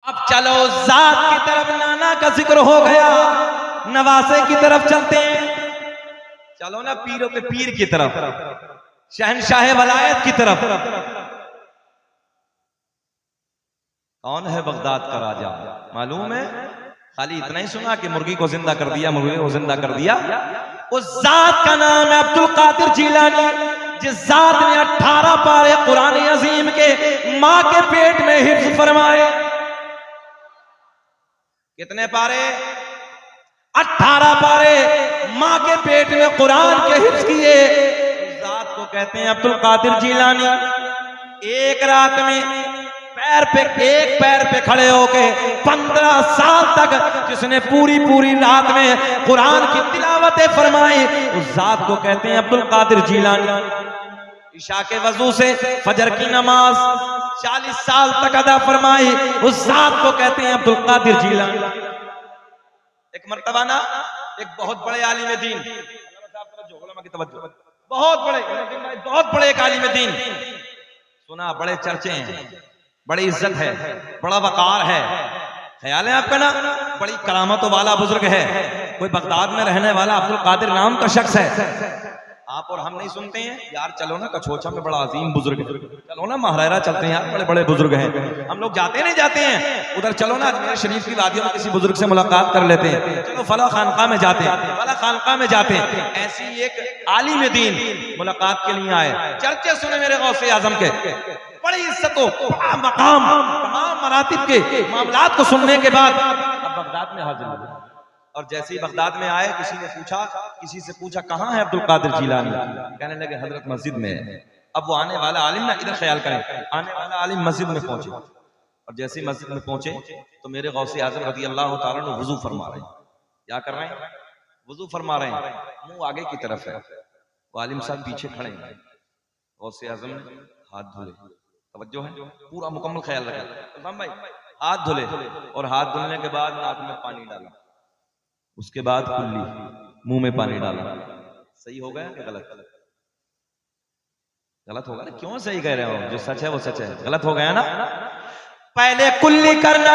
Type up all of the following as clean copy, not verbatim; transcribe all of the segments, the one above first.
अब चलो जात की तरफ, नाना का जिक्र हो गया, नवासे की तरफ चलते हैं। चलो ना पीरों के पीर की तरफ, शहनशाह वलायत की तरफ। कौन है बगदाद का राजा मालूम है? खाली इतना ही सुना कि मुर्गी को जिंदा कर दिया, मुर्गी को जिंदा कर दिया। उस जात का नाम है अब्दुल कादिर जीलानी, जिस जात ने 18 पारे कुरान अजीम के मां के पेट में हिफ्ज फरमाए। कितने पारे? 18 पारे मां के पेट में कुरान के हिफ्ज किए। उस जात को कहते हैं अब्दुल कादिर जीलानी। एक रात में एक पैर पे खड़े होके 15 साल तक जिसने पूरी रात में कुरान की तिलावतें फरमाई, उस जात को कहते हैं अब्दुल कादिर जीलानी। इशा के वजू से फजर की नमाज 40 साल तक अदा फरमाई, उस जात को कहते हैं अब्दुल कादिर जीलानी। एक मर्तबा ना एक बहुत बड़े आलिम दीन, बहुत बड़े एक आलिम दीन, सुना बड़े चर्चे हैं, बड़ी इज्जत है, बड़ा वकार है, ख्याल है आपका ना, बड़ी करामतों वाला बुजुर्ग है, कोई बगदाद में रहने वाला अब्दुल कादिर नाम का शख्स है। आप और हम नहीं सुनते हैं यार, चलो ना कछोचा में बड़ा अजीम बुजुर्ग है, चलो ना महारारा चलते हैं यार, बड़े बड़े बुजुर्ग हैं। हम लोग जाते नहीं जाते हैं उधर, चलो ना अजमेर शरीफ की वादियों में किसी बुजुर्ग से मुलाकात कर लेते हैं, चलो फला खानका में जाते हैं, फला खानका में जाते हैं। ऐसी एक आलिम दीन मुलाकात के लिए आए, चर्चे सुने मेरे गौसे आजम के, बड़ी इज्जतों, बड़ा मकाम, तमाम मरातिब के मामलात को सुनने के बाद अब बगदाद में हाजिर हुए। और जैसे ही बगदाद में आए, किसी से पूछा कहाँ है अब्दुल कादिर जीलानी? कहने लगे हजरत मस्जिद में है। अब वो आने वाला आलिम ना, इधर ख्याल करें, आने वाला आलिम मस्जिद में पहुंचे, और जैसे ही मस्जिद में पहुंचे तो मेरे गौसे आजम रज़ी अल्लाह ताला अन्हु वुजू फरमा रहे हैं। क्या कर रहे हैं? वुजू फरमा रहे हैं, मुंह आगे की तरफ है, वो आलिम साहब पीछे खड़े हैं। गौसे आजम ने हाथ धुले, तवज्जो है, पूरा मुकम्मल ख्याल रखा भाई, हाथ धुले, और हाथ धुलने के बाद नाक में पानी डाला, उसके बाद कुल्ली मुंह में पानी डाला। सही हो गया कि गलत? गलत होगा ना, क्यों सही कह रहे हो? जो सच है वो सच है, गलत हो गया ना। पहले कुल्ली करना,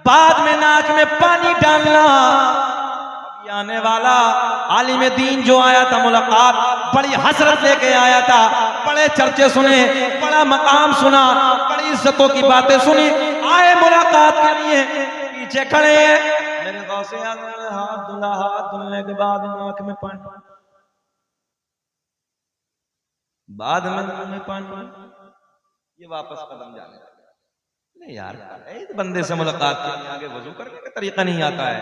बाद में नाक में पानी डालना। आने वाला आलिम दीन जो आया था मुलाकात, बड़ी हसरत लेके आया था, बड़े चर्चे सुने, बड़ा मकाम सुना, बड़ी इज्जतों की बातें सुनी, आए मुलाकात के लिए, पीछे खड़े हैं। मेरे गौसे आज़म ने हाथ धुला, हाथ धुलने के बाद नाक में पानी, बाद में मुंह में पानी, ये वापस कदम जाने लगा। नहीं यार, एक बंदे से मुलाकात के लिए आगे वजू करने का तरीका नहीं आता है,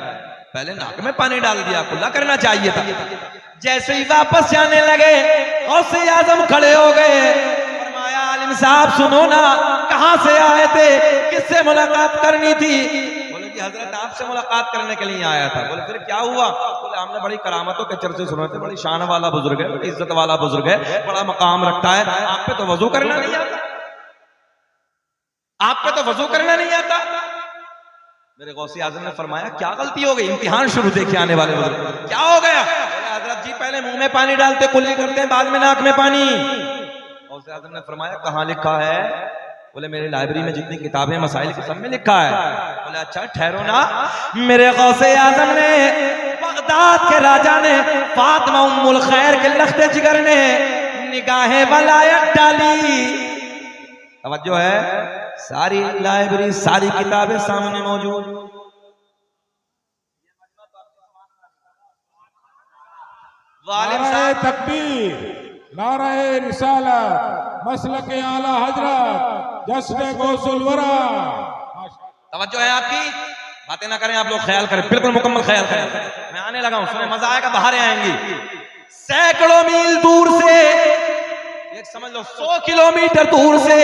पहले नाक में पानी डाल दिया, कुल्ला करना चाहिए था। जैसे ही वापस जाने लगे, गौसे आज़म खड़े हो गए, फरमाया आलिम साहब सुनो ना, कहां से आए थे, किससे मुलाकात करनी थी? बोले कि हजरत आपसे मुलाकात करने के लिए आया था। बोले फिर क्या हुआ? बोले हमने बड़ी करामतों के चर्चे सुने थे, बड़ी शान वाला बुजुर्ग है, बड़ी इज्जत वाला बुजुर्ग है, बड़ा मकाम रखता है, आप पे तो वजू करना नहीं आता, आप पे तो वजू करना नहीं आता। मेरे गौसे आज़म ने फरमाया क्या गलती हो गई? इम्तिहान शुरू देखे आने वाले बुजुर्ग, क्या हो गया? हजरत जी पहले मुंह में पानी डालते, कुल्ली करते हैं, बाद में नाक में पानी। गौसे आज़म ने फरमाया कहाँ लिखा है? बोले मेरी लाइब्रेरी में जितनी किताबें मसाइल की सब में लिखा है। बोले अच्छा ठहरो ना। मेरे गौसे आज़म ने, बगदाद के राजा ने, फातिमा उम्मुल खैर के लख्ते जिगर ने निगाहे वलायत डाली। तवज्जो है, सारी लाइब्रेरी, सारी किताबें सामने मौजूद। नाराए तकबीर, नाराए रिसालत, मसलक आला हजरत, जश्न गौसुल वरा। तवज्जो है आपकी, बातें ना करें आप लोग, ख्याल करें, बिल्कुल मुकम्मल ख्याल करें। मैं आने लगा हूं, सुने मजा आएगा, बाहर आएंगी। सैकड़ों मील दूर से, एक समझ लो 100 किलोमीटर दूर से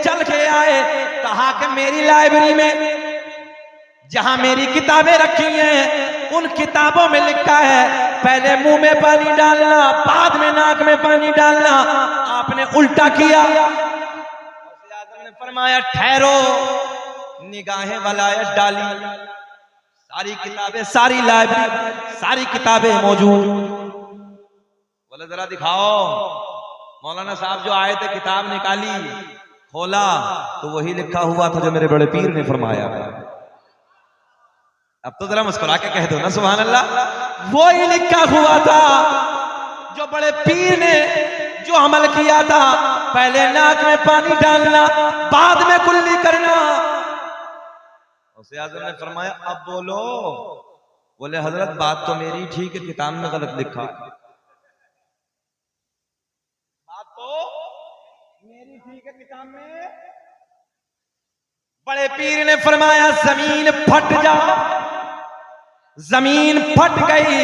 चल के आए, कहा कि मेरी लाइब्रेरी में जहां मेरी किताबें रखी हैं, उन किताबों में लिखा है पहले मुंह में पानी डालना, बाद में नाक में पानी डालना। आपने उल्टा किया। आज़म ने फरमाया ठहरो, निगाहें वलायत डाली, सारी किताबें, सारी लाइब्रेरी, सारी किताबें मौजूद। बोले जरा दिखाओ। मौलाना साहब जो आए थे, किताब निकाली, खोला तो वही लिखा हुआ था जो मेरे बड़े पीर ने फरमाया। अब तो जरा मुस्कुरा के कह दो ना सुभान अल्लाह। वही लिखा हुआ था जो बड़े पीर ने जो अमल किया था, पहले नाक में पानी डालना, बाद में कुल्ली करना। गौसे आज़म ने फरमाया अब बोलो। बोले हजरत बात तो मेरी ठीक है, किताब में गलत लिखा। बात तो मेरी ठीक है, किताब में। बड़े पीर ने फरमाया जमीन फट जा। जमीन फट गई।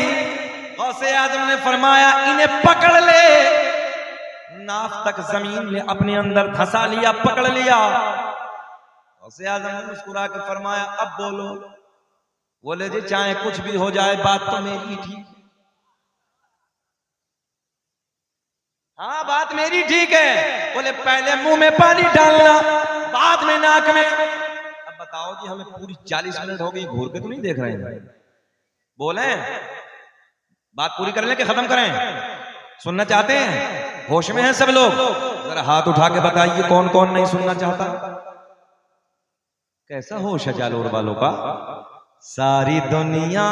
गौसे आज़म ने फरमाया इन्हें पकड़ ले। नाफ तक जमीन ने अपने अंदर धंसा लिया, पकड़ लिया। गौसे आज़म ने मुस्कुरा के फरमाया अब बोलो। बोले जी चाहे कुछ भी हो जाए बात तो मेरी ठीक। हाँ बात मेरी ठीक है। बोले पहले मुंह में पानी डालना, बाद में नाक में। अब बताओ जी हमें पूरी 40 मिनट हो गई, घूर के तो नहीं देख रहे हैं। बोले बात पूरी कर लें कि खत्म करें? सुनना चाहते हैं? होश में हैं सब लोग? जरा हाथ उठा के बताइए कौन कौन नहीं सुनना चाहता। कैसा होश है जालोर वालों का? सारी दुनिया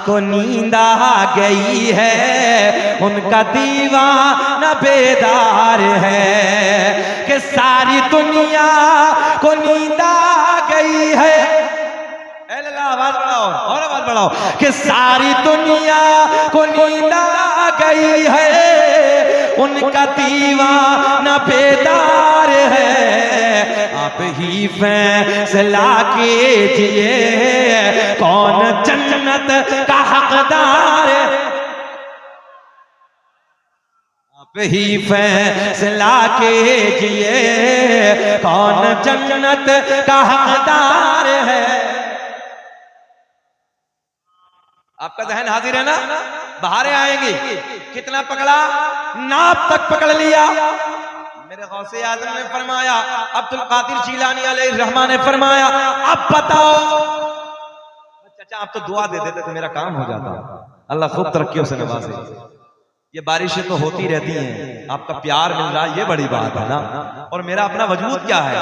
को नींद आ गई है, उनका दीवाना बेदार है। कि सारी दुनिया को नींद आ गई है। आवाज बढ़ाओ और आवाज बढ़ाओ। कि सारी दुनिया को नींद आ गई है, उनका दीवाना बेदार है। आप ही फैसला कीजिए कौन जन्नत का हकदार है। आप ही फैसला कीजिए कौन जन्नत का हकदार है। आपका जहन हाजिर है ना? बाहर आएंगे। कितना पकड़ा? नाप तक पकड़ लिया। मेरे गौसे आज़म ने फरमाया, अब्दुल कादिर जीलानी अलैहि रहमान ने फरमाया अब बताओ। चाचा आप तो दुआ दे देते तो मेरा काम हो जाता। अल्लाह खूब तरक्कियों से नवाजे। ये बारिशें तो होती रहती हैं, आपका प्यार मिल रहा है, ये बड़ी बात है ना। और मेरा अपना वजूद क्या है?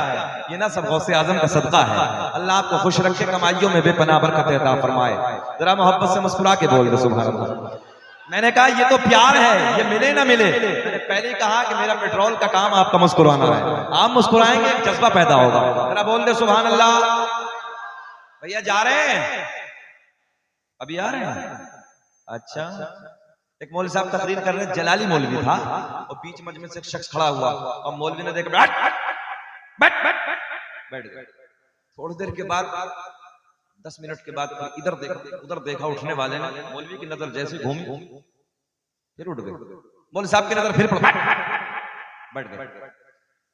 ये ना सब गौसे आज़म का सदका है। अल्लाह आपको खुश रखे, कमाइयों में बेपनाह बरकत अता फरमाए। जरा मोहब्बत से मुस्कुरा के बोल दो सुभान अल्लाह। मैंने कहा ये तो प्यार है, ये मिले ना मिले। मैंने पहले ही कहा कि मेरा पेट्रोल का काम आपका मुस्कुराना है। आप मुस्कुराएंगे एक जज्बा पैदा होगा। जरा बोल दे सुभान अल्लाह। भैया जा रहे हैं? अभी आ रहे हैं? अच्छा। एक मौलवी साहब तकरीर कर रहे, जलाली मौलवी था, और बीच मजमे से एक शख्स खड़ा हुआ और मौलवी ने देखा बैठ गए। थोड़ी देर के बाद 10 मिनट के बाद इधर देखा उधर देखा, उठने वाले ने मौलवी की नजर जैसे घूमी फिर उठ गई। मौलवी साहब की नजर फिर बैठ गए।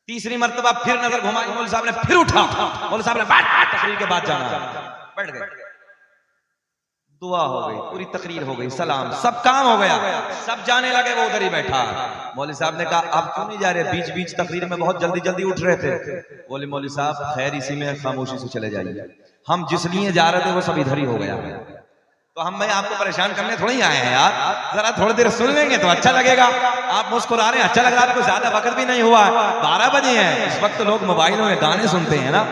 तीसरी मर्तबा फिर नजर घुमाई, मौलवी साहब ने फिर उठा। मौलवी साहब ने तकरीर के बाद जाना, बैठ गए। दुआ हो गई, पूरी तकरीर हो गई, सलाम, सब काम हो गया, सब जाने लगे, वो उधर ही बैठा। मौलवी साहब ने कहा आप क्यों नहीं जा रहे? बीच बीच तकरीर में बहुत जल्दी जल्दी उठ रहे थे। बोले मौलवी साहब खैर इसी में खामोशी से चले जाइए, हम जिस लिए जा रहे थे वो सब इधर ही हो गया। तो हम मैं आपको परेशान करने थोड़ी ही आए हैं यार, जरा थोड़ी देर सुन लेंगे तो अच्छा लगेगा। आप मुस्कुरा रहे हैं, अच्छा लग रहा है आपको। ज्यादा वक्त भी नहीं हुआ, 12 बजे हैं। इस वक्त लोग मोबाइलों में गाने सुनते हैं ना,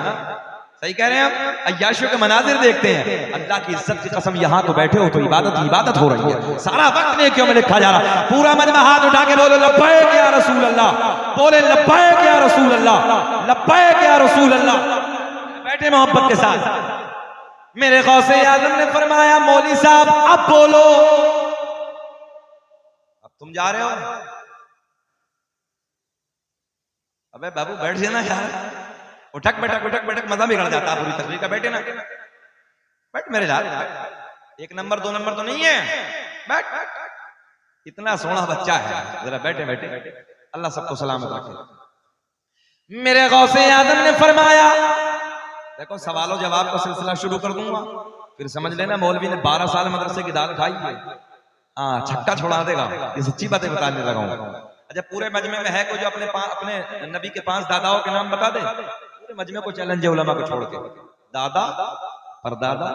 सही कह रहे हैं आप, अय्याशियों के मनाजिर देखते हैं। अल्लाह की इज्जत की कसम यहाँ तो बैठे हो तो इबादत हो रही है। सारा वक्त नेकियों में लिखा जा रहा। पूरा मजमा हाथ उठा के बोलो लब्बैक या रसूल अल्लाह, बोले लब्बैक या रसूल अल्लाह, लब्बैक या रसूल अल्लाह। बैठे मोहब्बत के साथ। मेरे गौसे आज़म ने फरमाया मौली साहब अब बोलो। अब तुम जा रहे हो? अबे बाबू बैठ जाना यार, उठक बैठक मजा बिगड़ जाता है पूरी तकरीर का। बैठे ना, बैठ मेरे यार, 1 नंबर 2 नंबर तो नहीं है, बैठ। इतना सोना बच्चा है, जरा बैठे बैठे। अल्लाह सबको सलामत रखे। मेरे गौसे आज़म ने फरमाया, देखो सवालों जवाब का सिलसिला शुरू कर दूंगा, फिर समझ लेना मौलवी ने 12 साल मदरसे की दाल खाई है। हाँ, छक्का छोड़ा देगा, ये सच्ची बातें बताने लगा हूं। अच्छा, पूरे मजमे में है कोई जो अपने नबी के 5 दादाओं के नाम बता दे? पूरे मजमे को चैलेंज है उलमा को छोड़ के। दादा, परदादा,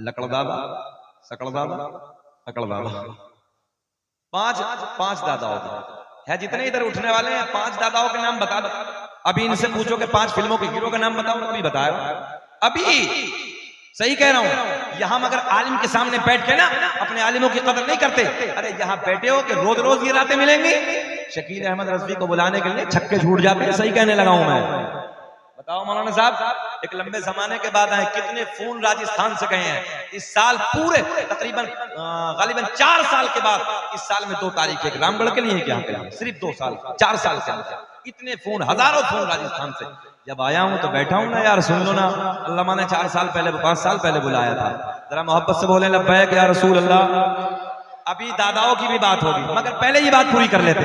लकड़दादा, सकड़दादा, अकड़दादा, 5 दादाओं है। जितने इधर उठने वाले हैं 5 दादाओं के नाम बता दो। अभी इनसे पूछो कि 5 फिल्मों के हीरो का नाम बताओ, अभी बताओ। अभी सही कह रहा हूं। यहां मगर आलिम के सामने बैठ के ना अपने आलिमों की कदर नहीं करते। अरे यहां बैठे हो कि रोज रोज ये रातें मिलेंगी। शकील अहमद रज़वी को बुलाने के लिए छक्के छूट जाते हैं। सही कहने लगा हूं मैं। बताओ मौलाना साहब, एक लंबे जमाने के बाद आए, कितने फोन राजस्थान से गए हैं इस साल पूरे तकरीबन गालिबन 4 साल के बाद। इस साल में 2 तारीख एक रामगढ़ के लिए क्या करें, सिर्फ 2 साल 4 साल के अंदर इतने फोन, हजारों फोन राजस्थान से। जब आया हूं तो बैठा हूं ना यार, सुन लो ना, अल्लाह ने 4 साल पहले 5 साल पहले बुलाया था। जरा मोहब्बत से बोले लब्बैक या रसूल अल्लाह। अभी दादाओं की भी बात होगी मगर पहले ये बात पूरी कर लेते।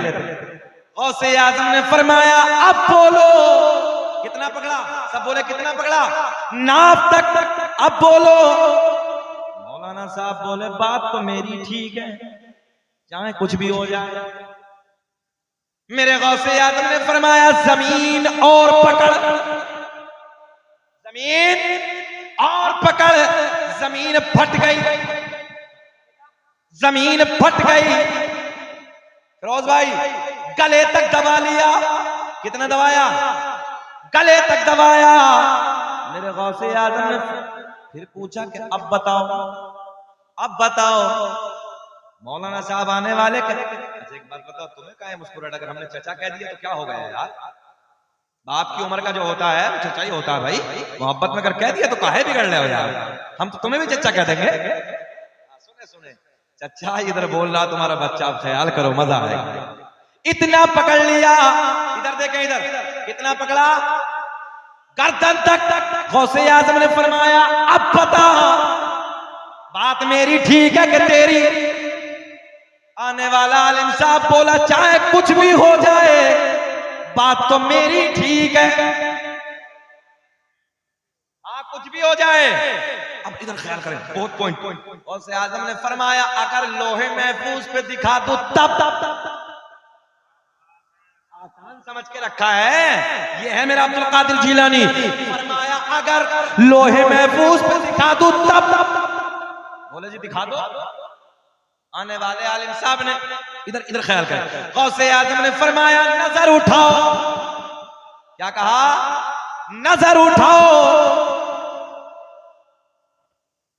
गौसे आज़म ने फरमाया अब बोलो। कितना पकड़ा? सब बोले कितना पकड़ा? नाप तक। अब बोलो। मौलाना साहब बोले बात तो मेरी ठीक है, चाहे कुछ भी हो जाए। मेरे गौसे आज़म ने फरमाया जमीन और पकड़, जमीन और पकड़। जमीन फट गई, जमीन फट गई। फिरोज भाई गले तक दबा लिया। कितना दबाया? गले तक दबाया। मेरे गौसे आज़म ने फिर पूछा कि अब बताओ, अब बताओ। मौलाना साहब आने वाले अच्छा एक बात बताओ, तुम्हें काहे मुस्कुराहट? अगर हमने चचा कह दिया तो क्या हो गया यार? बाप की उम्र का जो होता है वो चचा ही होता है भाई। मोहब्बत में अगर कह दिया तो काहे बिगड़ रहे हो यार? हम तो तुम्हें भी चचा कह देंगे। सुने सुने चचा इधर बोल रहा तुम्हारा बच्चा, आप ख्याल करो मजा आएगा। इतना पकड़ लिया, इधर देखें इधर, कितना पकड़ा? गर्दन तक। गौसे आज़म ने फरमाया अब बता, बात मेरी ठीक है कि तेरी? आने वाला आलिम साहब बोला चाहे कुछ भी हो जाए बात तो मेरी ठीक है। हाँ कुछ भी हो जाए। अब इधर ख्याल करें, बहुत पॉइंट। गौसे आज़म ने फरमाया अगर लोहे महफूज पे दिखा दो तब आसान समझ के रखा है। ये है मेरा अब्दुल कादिर जिलानी। फरमाया अगर लोहे महफूज पे दिखा दो तब बोले जी दिखा दो। आने वाले आलिम साहब ने इधर इधर ख्याल करें। गौसे आज़म ने फरमाया नजर उठाओ। क्या कहा? नजर उठाओ।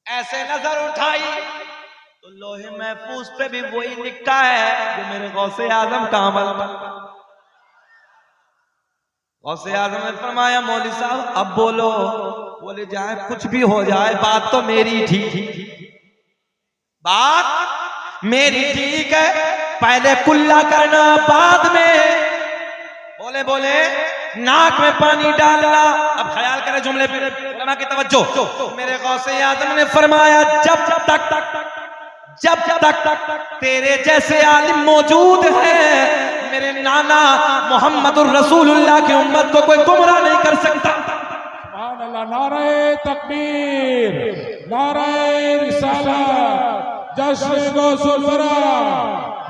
ऐसे नजर उठाई तो लोहे महफूज पे भी वही लिखा है जो मेरे गौसे आज़म का अमल। गौसे आज़म ने फरमाया मौलवी साहब अब बोलो। बोले जाए कुछ भी हो जाए बात तो मेरी ठीक, बात मेरी ठीक है। पहले कुल्ला करना बाद में बोले नाक में पानी डालना। अब ख्याल करें जुमले पे, उलमा की तवज्जो। मेरे गौसे आज़म ने फरमाया जब तक तेरे जैसे आलिम मौजूद हैं मेरे नाना मोहम्मदुर रसूलुल्लाह की उम्मत को कोई गुमराह नहीं कर सकता। सुभान अल्लाह। नारे तकबीर, नारे रिसालत, जश्न गौसुल वरा,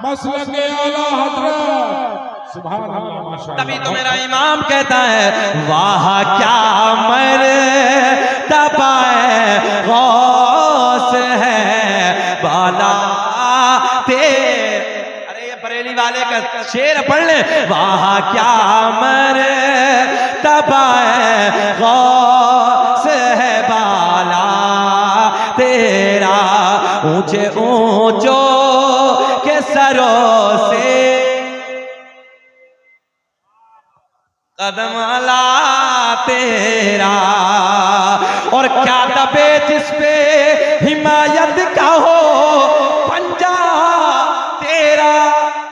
मसलक आला हजरत। सुभान अल्लाह माशाअल्लाह। तभी तो मेरा इमाम कहता है वाह क्या मर्तबा है गौस है बाला ते। अरे ये बरेली वाले का शेर पढ़ ले। वाह क्या मर्तबा है गौस है बाला तेरा ऊंचे ऊंचो के सरों से कदम अला तेरा। और क्या दबे जिस पे